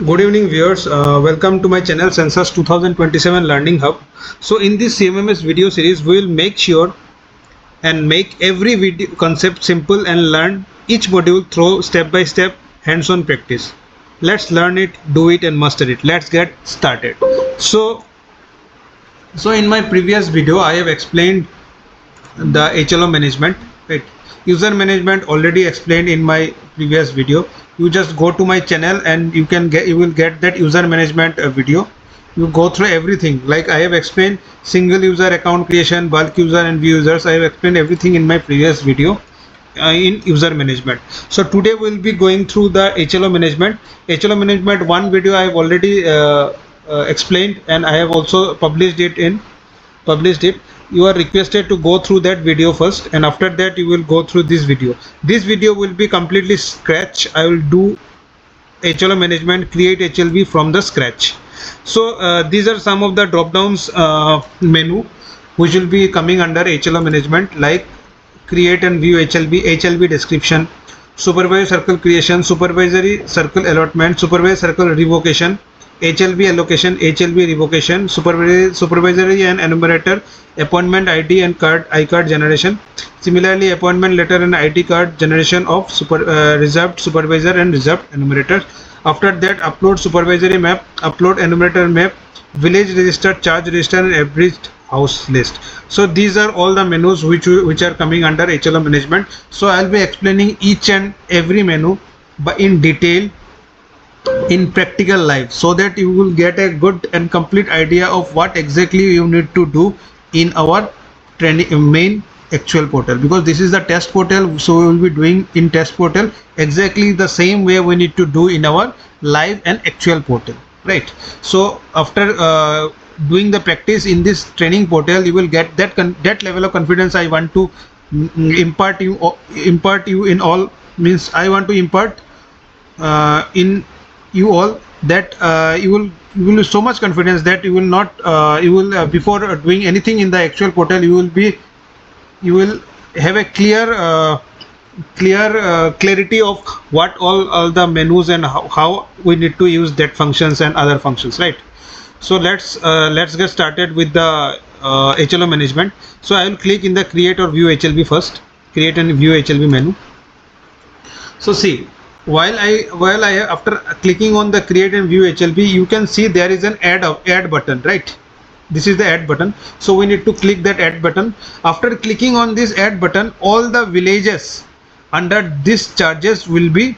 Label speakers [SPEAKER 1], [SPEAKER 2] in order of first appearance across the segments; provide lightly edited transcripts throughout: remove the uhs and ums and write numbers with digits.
[SPEAKER 1] Good evening viewers, welcome to my channel Census 2027 Learning Hub. So in this CMMS video series we will make sure and make every video concept simple and learn each module through step by step hands-on practice. Let's learn it, do it and master it. Let's get started. So in my previous video I have explained the HLO management, right? User management already explained in my previous video. You just go to my channel and you will get that user management video. You go through everything, like I have explained single user account creation, bulk user and view users. I have explained everything in my previous video in user management. So today we'll be going through the HLO management. HLO management one video I have already explained, and I have also published it. You are requested to go through that video first, and after that you will go through this video. This video will be completely scratch. I will do HLO management, create HLB from the scratch. So these are some of the drop downs menu which will be coming under HLO management, like create and view HLB, HLB description, supervisor circle creation, supervisory circle allotment, supervisor circle revocation, HLB allocation, HLB revocation, supervisory and enumerator, appointment ID and iCard generation. Similarly, appointment letter and ID card generation of reserved supervisor and reserved enumerators. After that, upload supervisory map, upload enumerator map, village register, charge register and abridged house list. So these are all the menus which are coming under HLO management. So I'll be explaining each and every menu but in detail in practical life, so that you will get a good and complete idea of what exactly you need to do in our training main actual portal, because this is the test portal. So we will be doing in test portal exactly the same way we need to do in our live and actual portal, right? So after doing the practice in this training portal, you will get that level of confidence I want to impart you in all, means I want to impart in you all, that you will so much confidence that you will not before doing anything in the actual portal, you will have a clarity of what all the menus and how we need to use that functions and other functions, right? So let's get started with the HLO management. So I will click in the create or view HLB first, create and view HLB menu. So see, while I after clicking on the create and view HLB, you can see there is an add button, right? This is the add button. So we need to click that add button. After clicking on this add button, all the villages under this charges will be,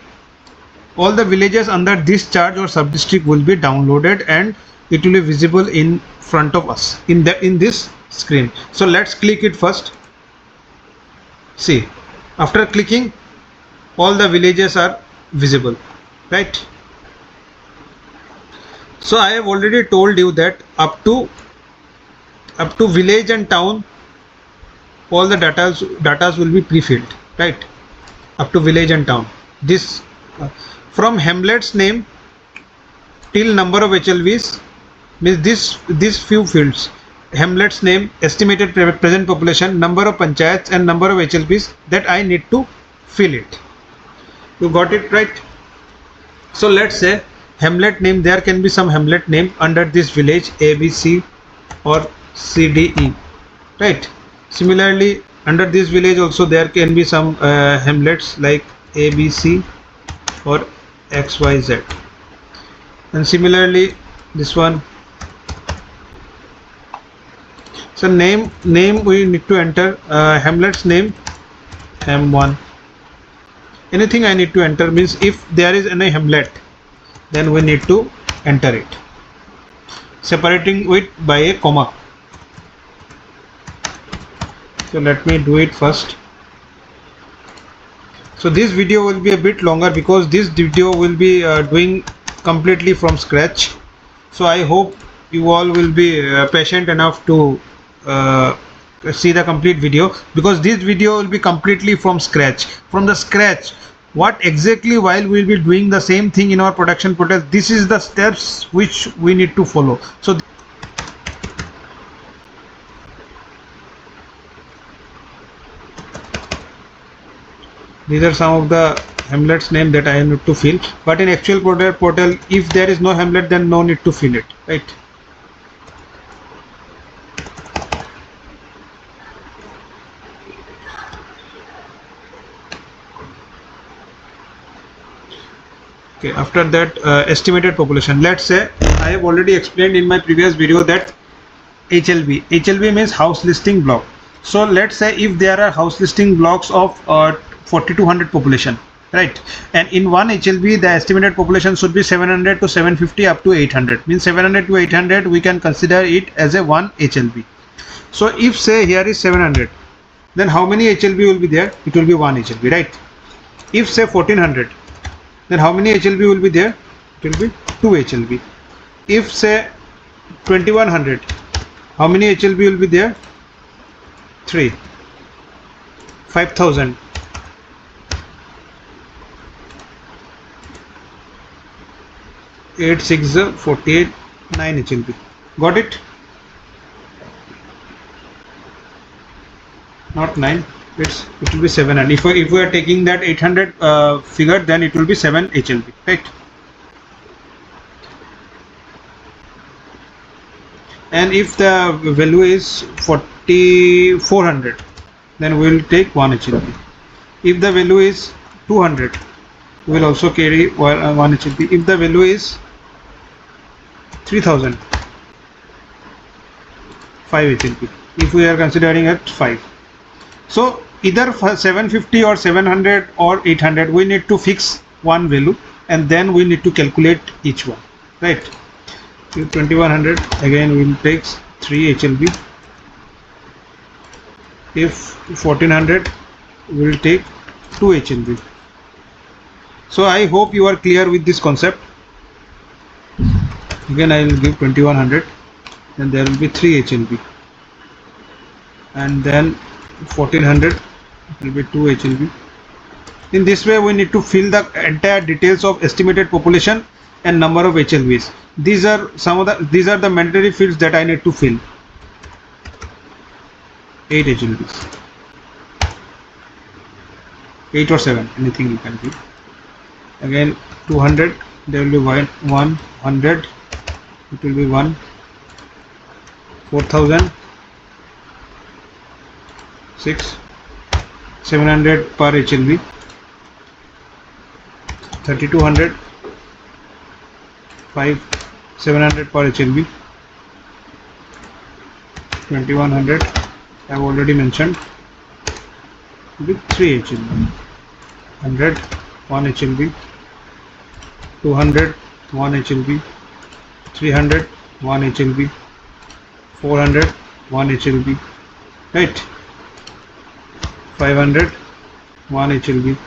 [SPEAKER 1] all the villages under this charge or sub-district will be downloaded, and it will be visible in front of us in this screen. So let's click it first. See, after clicking, all the villages are visible, right? So I have already told you that up to village and town, all the datas will be pre-filled, right? Up to village and town. This from hamlet's name till number of HLVs, means this few fields: hamlet's name, estimated present population, number of panchayats and number of HLVs, that I need to fill it. You got it, right? So let's say hamlet name, there can be some hamlet name under this village, ABC or CDE, right? Similarly, under this village also there can be some hamlets like ABC or XYZ, and similarly this one. So name we need to enter hamlet's name, ham1. Anything I need to enter, means if there is any hamlet, then we need to enter it, separating it by a comma. So let me do it first. So this video will be a bit longer because this video will be doing completely from scratch. So I hope you all will be patient enough to see the complete video, because this video will be completely from scratch. What exactly, while we will be doing the same thing in our production portal, this is the steps which we need to follow. So these are some of the hamlet's name that I need to fill, but in actual portal if there is no hamlet, then no need to fill it, right? Okay, after that estimated population. Let's say I have already explained in my previous video that HLB means house listing block. So let's say if there are house listing blocks of 4200 population, right, and in one HLB the estimated population should be 700 to 750 up to 800, means 700 to 800 we can consider it as a one HLB. So if say here is 700, then how many HLB will be there? It will be one HLB, right? If say 1400, then how many HLB will be there? It will be 2 HLB. If say 2100, how many HLB will be there? 3. 5000. 8, 6, 48, 9 HLB. Got it? Not 9. It will be 7, and if we are taking that 800 figure, then it will be 7 HLB, right? And if the value is 4400, then we will take 1 HLB. If the value is 200, we will also carry 1 HLB. If the value is 3000, 5 HLB. If we are considering at 5. So either 750 or 700 or 800, we need to fix one value and then we need to calculate each one, right? If 2100, again we will take 3 HLB. If 1400, we will take 2 HLB. So I hope you are clear with this concept. Again I will give 2100, then there will be 3 HLB, and then 1400 will be 2 HLB. In this way we need to fill the entire details of estimated population and number of HLBs. These are the mandatory fields that I need to fill. 8 HLBs, 8 or 7, anything you can give. Again 200, there will be 100, it will be 1. 4000, 6, 700 per HLB, 3200, 5, 700 per HLB, 2100, I have already mentioned, with 3 HLB, 100, 1 HLB, 200, 1 HLB, 300, 1 HLB, 400, 1 HLB, right? 500, 1 HLB,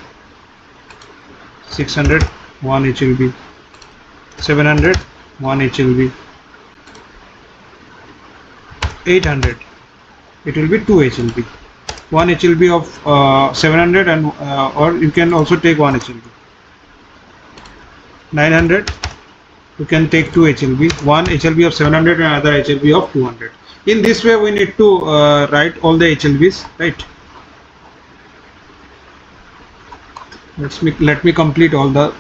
[SPEAKER 1] 600, 1 HLB, 700, 1 HLB, 800, it will be 2 HLB, 1 HLB of 700, and or you can also take 1 HLB. 900, you can take 2 HLB, 1 HLB of 700 and another HLB of 200. In this way we need to write all the HLBs, right? Let me complete all the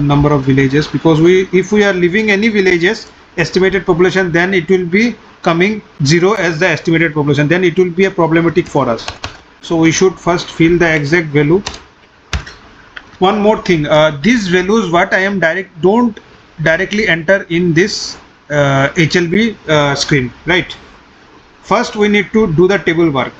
[SPEAKER 1] number of villages, because if we are leaving any villages estimated population, then it will be coming 0 as the estimated population, then it will be a problematic for us. So we should first fill the exact value. One more thing, these values what I am don't directly enter in this HLB screen, right? First we need to do the table work,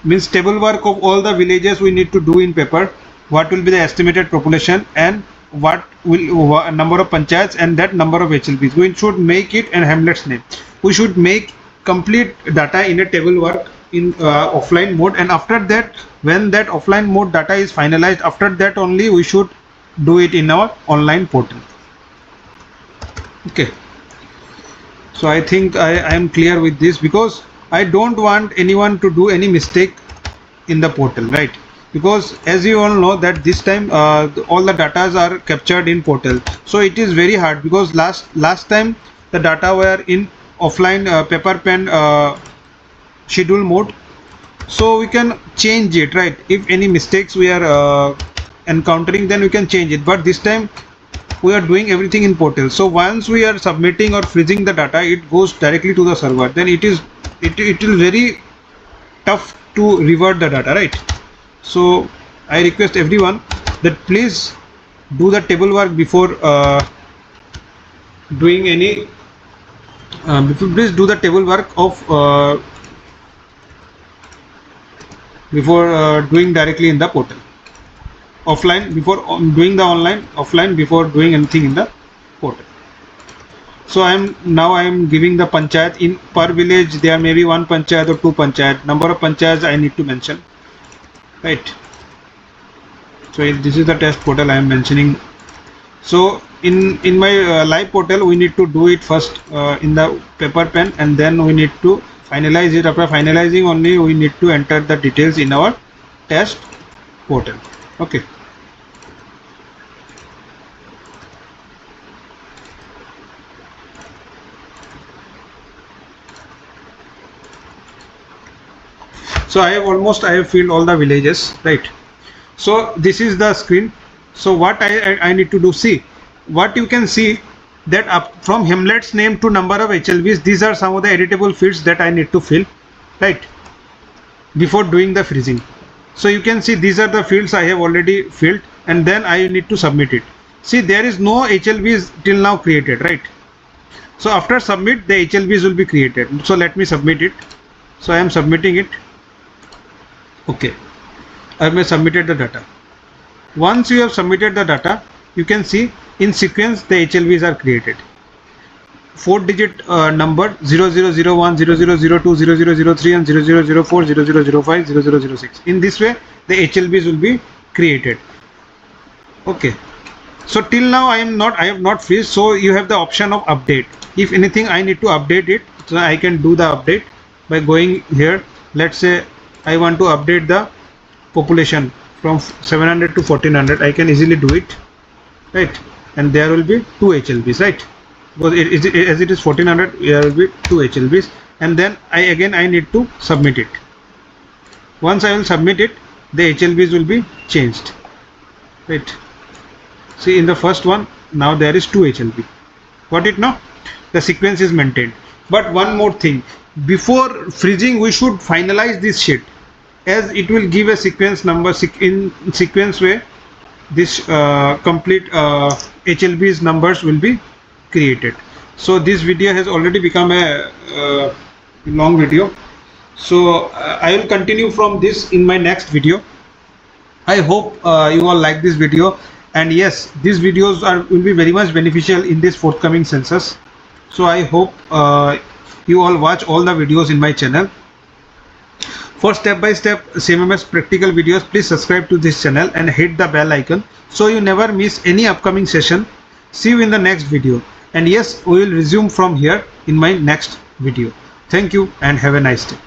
[SPEAKER 1] means table work of all the villages we need to do in paper. What will be the estimated population and what will number of panchayats and that number of HLBs. We should make it an hamlet's name. We should make complete data in a table work in offline mode, and after that, when that offline mode data is finalized, after that only we should do it in our online portal. Okay, so I think I am clear with this, because I don't want anyone to do any mistake in the portal, right? Because as you all know that this time all the datas are captured in portal, so it is very hard, because last time the data were in offline paper pen schedule mode. So we can change it, right? If any mistakes we are encountering, then we can change it. But this time we are doing everything in portal. So once we are submitting or freezing the data, it goes directly to the server. Then it is very tough to revert the data, right? So I request everyone that please do the table work before doing any please do the table work of before doing directly in the portal, offline before doing the online, offline before doing anything in the portal. So I am giving the panchayat. In per village there may be one panchayat or two panchayat. Number of panchayats I need to mention, right? So this is the test portal I am mentioning. So in my live portal, we need to do it first in the paper pen, and then we need to finalize it. After finalizing only, we need to enter the details in our test portal. Okay. So I have filled all the villages, right? So this is the screen. So what I need to do, see what you can see, that up from Hamlet's name to number of HLBs, these are some of the editable fields that I need to fill, right, before doing the freezing. So you can see these are the fields I have already filled, and then I need to submit it. See, there is no HLBs till now created, right? So after submit, the HLBs will be created. So let me submit it. So I am submitting it. Okay, I have submitted the data. Once you have submitted the data, you can see in sequence the HLBs are created. 4-digit number 0001, 0002, 0003 and 0004, 0005, 0006. In this way the HLBs will be created. Okay. So till now I have not freezed. So you have the option of update. If anything I need to update it, so I can do the update by going here. Let's say I want to update the population from 700 to 1400. I can easily do it, right? And there will be 2 HLBs, right? Because as it is 1400, there will be 2 HLBs, and then I need to submit it. Once I will submit it, the HLBs will be changed, right? See, in the first one now there is 2 HLB. Got it now? The sequence is maintained. But one more thing, before freezing we should finalize this sheet, as it will give a sequence number in sequence way. This complete HLB's numbers will be created. So this video has already become a long video. So I will continue from this in my next video. I hope you all like this video, and yes, these videos will be very much beneficial in this forthcoming census. So I hope you all watch all the videos in my channel. For step-by-step CMMS practical videos, please subscribe to this channel and hit the bell icon so you never miss any upcoming session. See you in the next video. And yes, we will resume from here in my next video. Thank you and have a nice day.